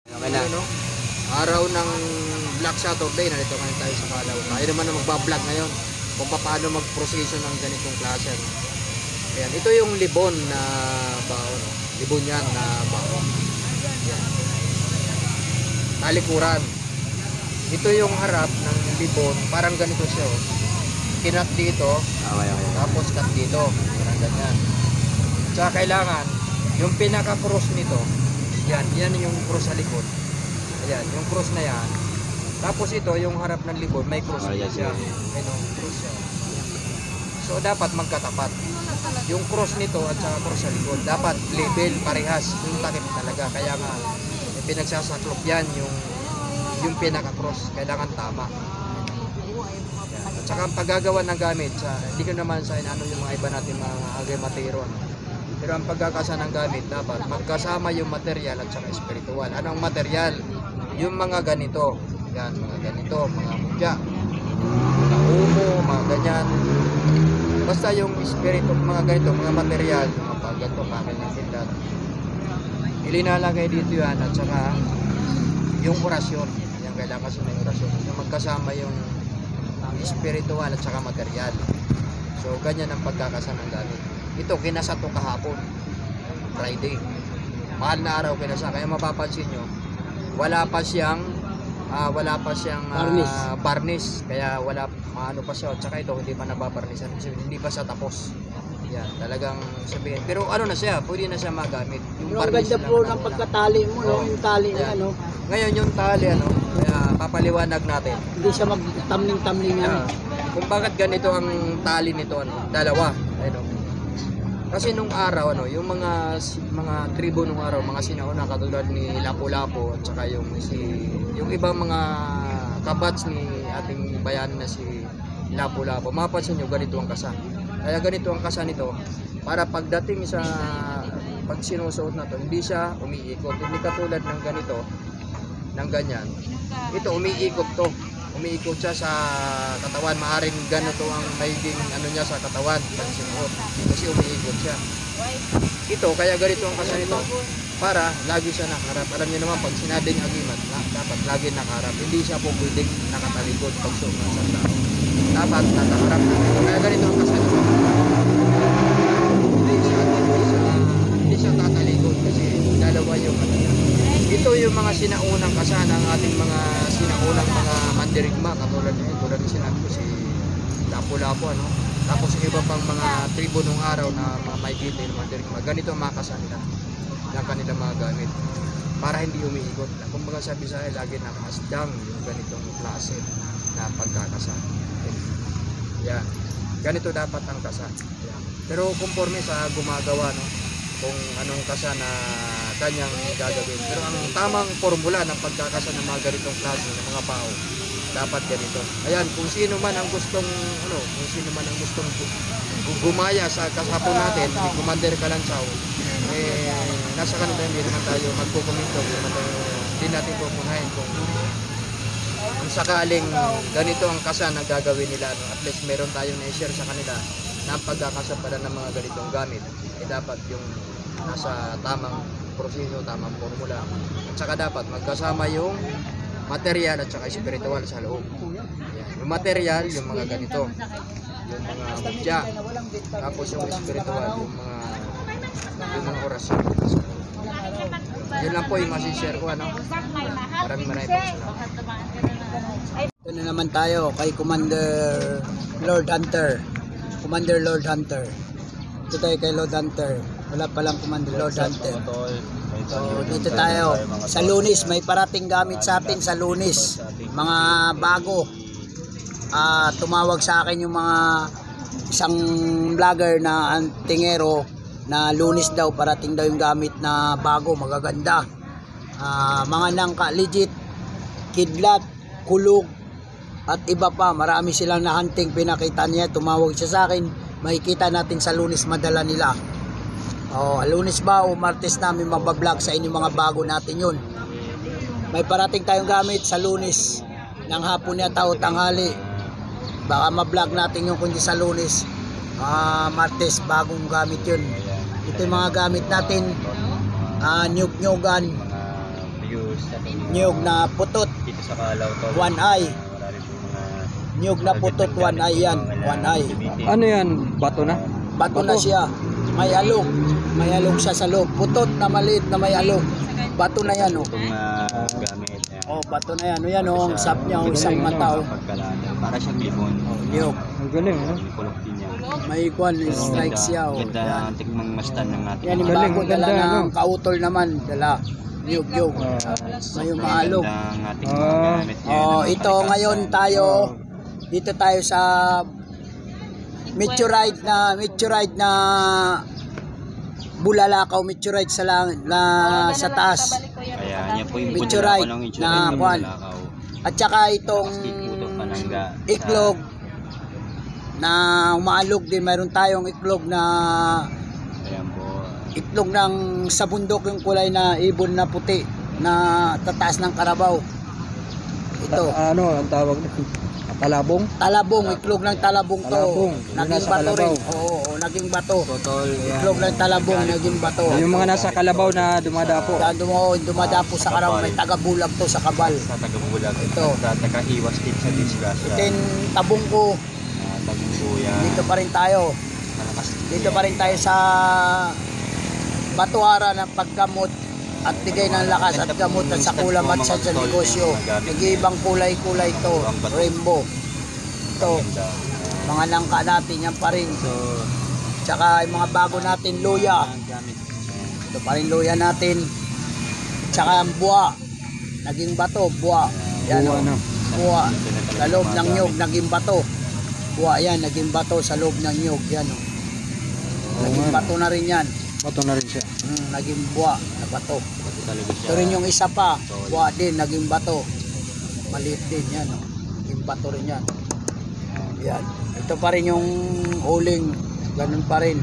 Okay na. Ano? Araw ng Black Saturday, narito ngayon tayo sa Kalaw. Tayo naman na magbablog ngayon kung paano mag-proseso ng ganitong klase. Ayan, ito yung libon na baon. Libon yan na baon. Ayan. Talikuran. Ito yung harap ng libon, parang ganito siya. Oh. Kinat dito, Okay. tapos cut dito. Parang ganyan. Tsaka kailangan, yung pinaka-cross nito, yan yung cross sa likod. Ayan, yung cross na yan. Tapos ito, yung harap ng libon, may cross din siya. Ano, cross siya. So, dapat magkatapat. Yung cross nito at saka cross sa likod, dapat level, parehas. Yung takip talaga. Kaya nga, pinagsasaklop yan, yung pinaka-cross. Kailangan tama. Ayan. At saka ang paggagawa ng gamit, hindi ko naman sa ano yung mga iba natin mga agamatero. Pero ang pagkakasa ng gamit, dapat magkasama yung material at saka espiritual. Anong material? Yung mga ganito. Yan, mga ganito, mga mutya, mga umo, mga ganyan. Basta yung espiritu, mga ganito, mga material, yung mga pagganto, kakil ng sindat. Ilinalagay dito yan at saka yung orasyon. Yan, kailangan kasi may orasyon. So, magkasama yung espiritual at saka material. So, ganyan ang pagkakasa ng gamit. Ito, kinasa to kahapon, Friday. Mahal na araw kinasa. Kaya mapapansin nyo, wala pa siyang varnish. Kaya wala, ano pa siya. Tsaka ito, hindi pa nababarnisan. Hindi pa siya tapos. Yan, talagang sabihin. Pero ano na siya, pwede na siya magamit. Yung ganda po ng pagkatali mo, no? Yung tali niya, no? Ngayon yung tali, ano, kaya papaliwanag natin. Hindi siya magtamling-tamling yan. Kung bakit ganito ang tali nito, ano, dalawa. Ano, kasi nung araw, ano, yung mga tribo nung araw, mga sinauna katulad ni Lapu-Lapu at saka yung ibang mga kabats ni ating bayan na si Lapu-Lapu, mapapansin nyo ganito ang kasa. Kaya ganito ang kasa nito para pagdating sa pag sinusuot na to, hindi siya umiikot. Hindi katulad ng ganito, ng ganyan. Ito umiikot to. Umiikot siya sa katawan, maaaring ganito ang magiging ano niya sa katawan pag sinuot kasi umiikot siya. Ito kaya ganito ang kasa nito para lagi siya nakaharap. Alam niyo naman pag sinabing agimat, dapat lagi nakaharap, hindi siya po pwedeng nakatalikod pag suot ng isang tao, dapat nakaharap. Kaya ganito ang kasa nito, hindi siya tatalikod kasi dalawa yung ano niya. Ito yung mga sinaunang kasa ng ating mga sinaunang mga mandirigma katulad niya, tulad ng sinabi ko si Lapu-Lapu, ano. Tapos yung iba pang mga tribo nung araw na mga Maykite ng mandirigma, ganito ang mga kasa nila na kanila mga gamit para hindi umiikot. Kung baga sa Bisaya, lagi nakaasdang yung ganitong klase na pagkakasa. Yan. Ganito dapat ang kasa. Yan. Pero conforme sa gumagawa, no, kung anong kasa na kanyang gagawin. Pero ang tamang formula ng pagkakasa ng mga ganitong klase ng mga pao, dapat ganito. Ayan, kung sino man ang gustong gumaya sa kasapon natin, si Commander Kalansaw, nasa kanila hindi naman tayo magkukomento, hindi natin pupunahin kung sakaling ganito ang kasa na gagawin nila, no? At least meron tayong na-share sa kanila na ang pagkakasa pala ng mga ganitong gamit, dapat yung nasa tamang proseso, tamang formula, at saka dapat magkasama yung material at saka spiritual sa loob. Yan. Yung material, yung mga ganito, yung mga mudya, tapos yung spiritual, yung mga orasyon. Yun lang po yung masishare ko, ano. Maraming salamat. Ito na naman tayo kay Commander Lord Hunter. Commander Lord Hunter. Ito tayo kay Lord Hunter. Wala palang Commander Lord Hunter. So, dito tayo. Sa Lunes, may parating gamit sa atin sa Lunes. Mga bago. Tumawag sa akin yung mga isang vlogger na antingero na Lunes daw, parating daw yung gamit na bago, magaganda. Mga nangka, legit, kidlat, kulog, at iba pa. Marami silang na-hunting, pinakita niya. Tumawag siya sa akin. Makikita natin sa Lunes madala nila. Lunes ba o Martes namin mabablog sa inyo mga bago natin yun. May parating tayong gamit sa Lunes ng hapon yata o tanghali. Baka mablog natin yung kundi sa Lunes. Martes, bagong gamit yun. Ito yung mga gamit natin. Nyug-nyugan, Niyog na putot, Dito sa Kalaw to. one eye. Marami pong mga Niyog na putot, one eye yan. One eye. Ano yan? Bato na? Bato na siya. May alog. May alog siya sa loob. Putot na maliit na may alog. Bato na yan, oh. Itong gamit. Ayan. Oh, bato na yan. O yan, oh. Ang sap niya, oh. Isang mata, oh. Pagkalala. Para siyang libon. Oh, niyog. Ang galing, no? May kulok din yan. May kwan, strike siya, oh. Ganda Yan. ang tikmang mastan ng ating Yan yung mga bago, Galing, dala ganda, ng no? kautol naman. Dala. Niyog. May yung maalog. ganda ang ating mga gamit. Yan, Oh, ang mga ito kalikasan. ngayon tayo dito tayo sa meteorite na Bulalakaw, meteorite sa langit na sa taas. Kaya niya po yung Meteorite budala ko ng na insurance ng kwan. Bulalakaw. At saka itong Putok Panangga. iklog na umaalog din, mayroon tayong iklog na Ayan po. itlog ng sa bundok, yung kulay na ibon na puti na tataas ng karabaw. Ito. Ano ang tawag nito? Talabong? Talabong, iklog ng talabong to. Talabong, Naging nasa bato rin. kalabaw. Oo, naging bato. Totol. Iklog ng talabong, naging bato. Yung mga nasa kalabaw na dumadapo. Yan, dumadapo sa karaw, may tagabulag to sa kabal. Sa tagabulag. Ito. At taga-iwas din sa disgrasya. Ito yung tabong ko. Tagbuya. Dito pa rin tayo. Dito pa rin tayo sa batuara ng paggamot at bigay ng lakas at gamot at sa kulam at sa negosyo. Nag-iibang kulay-kulay to. Rainbow. Ito. Mga langka natin, yan pa rin. So, Tsaka yung mga bago natin, luya. ang gamit. Ito pa rin luya natin. Tsaka ang buwa. Naging bato, buwa. Yan o. Buwa na. Buwa. Sa loob ng nyog, naging bato. Buwa yan, naging bato sa loob ng nyog. Yan o. Naging bato na rin yan. Bato na rin siya. Naging buwa na bato. Ito talaga siya. Ito rin yung isa pa. Buwa din, naging bato. Maliit din yan o. Naging bato rin yan. Yan. Ito pa rin yung uling. Ganun pa rin.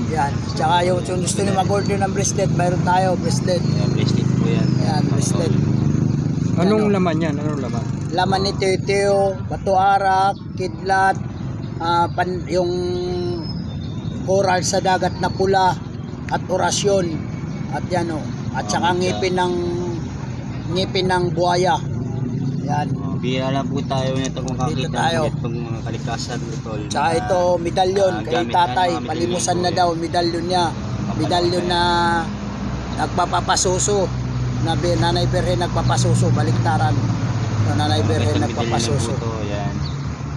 Yan. Tsaka yung gusto nyo mag-order ng bracelet, mayroon tayo, bracelet. Ayan, bracelet po yan. Yan, bracelet. Anong laman yan? Anong laman? Laman ni Teo, bato arak, kidlat, yung coral sa dagat na pula, at orasyon. At yan o. At saka ngipin ng buhaya. Yan. Bira lang po tayo nito kung Dito kakita tayo. ng itong mga kalikasan nito. Tsaka ito, medalyon kay gamit tatay, na mga palimusan medalyon na po daw, medalyon niya. Medalyon na nagpapapasuso. Na Nanay Berhe nagpapasuso, baliktaran. Nanay Berhe nagpapasuso. Yan.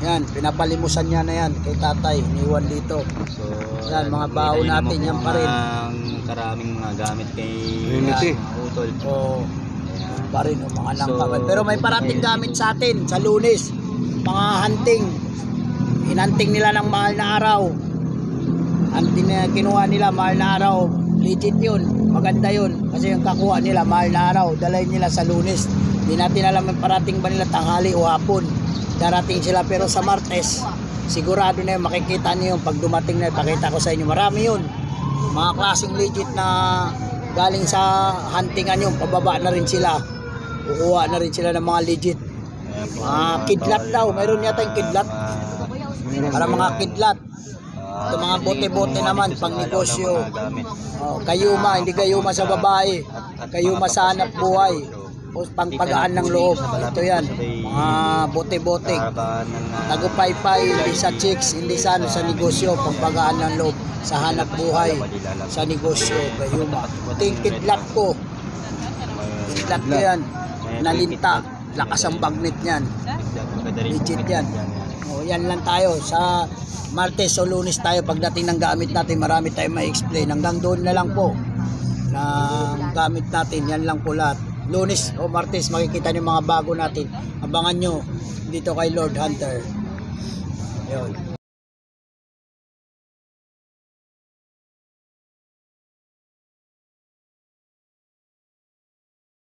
Yan, pinapalimusan niya na yan kay tatay, iniwan dito. So, Yan, mga bao may natin, naman yan po pa rin. ang karaming mga gamit kay Unity. mga utol. O, pa rin, o, mga langkaban. So, Pero may parating gamit sa atin, sa Lunes. Mga hunting. Inanting nila ng mahal na araw. Hunting na kinuha nila, mahal na araw. Legit yun, maganda yun. Kasi yung kakuha nila, mahal na araw. Dalay nila sa Lunes. Hindi natin alam yung parating ba nila tanghali o hapon. Darating sila, pero sa Martes, sigurado na yun, makikita niyo yung pag dumating na, ipakita ko sa inyo. Marami yun. Mga klaseng legit na galing sa huntingan yun, pababa na rin sila. Kukuha na rin sila ng mga legit. Ayan po, Kidlat tol, daw, mayroon yata yung kidlat. Para mga kidlat. Ito mga bote-bote naman, pang negosyo. Kayuma, hindi kayuma sa babae. Kayuma sa hanap buhay. O pangpagaan ng loob. Ito yan, mga bote-bote. Tagupay-pay, hindi sa chicks, hindi sa ano, sa negosyo, pangpagaan ng loob. Sa hanap buhay, sa negosyo, kayuma. Ito yung kidlat ko. Kidlat ko yan. Nalinta. Lakas ang bagnet niyan. Legit yan. O, yan lang tayo. Sa Martes o Lunes tayo, pagdating ng gamit natin, marami tayong ma-explain. Hanggang doon na lang po. Na gamit natin, yan lang po lahat. Lunes o Martes, makikita niyo mga bago natin. Abangan nyo dito kay Lord Hunter. Yun.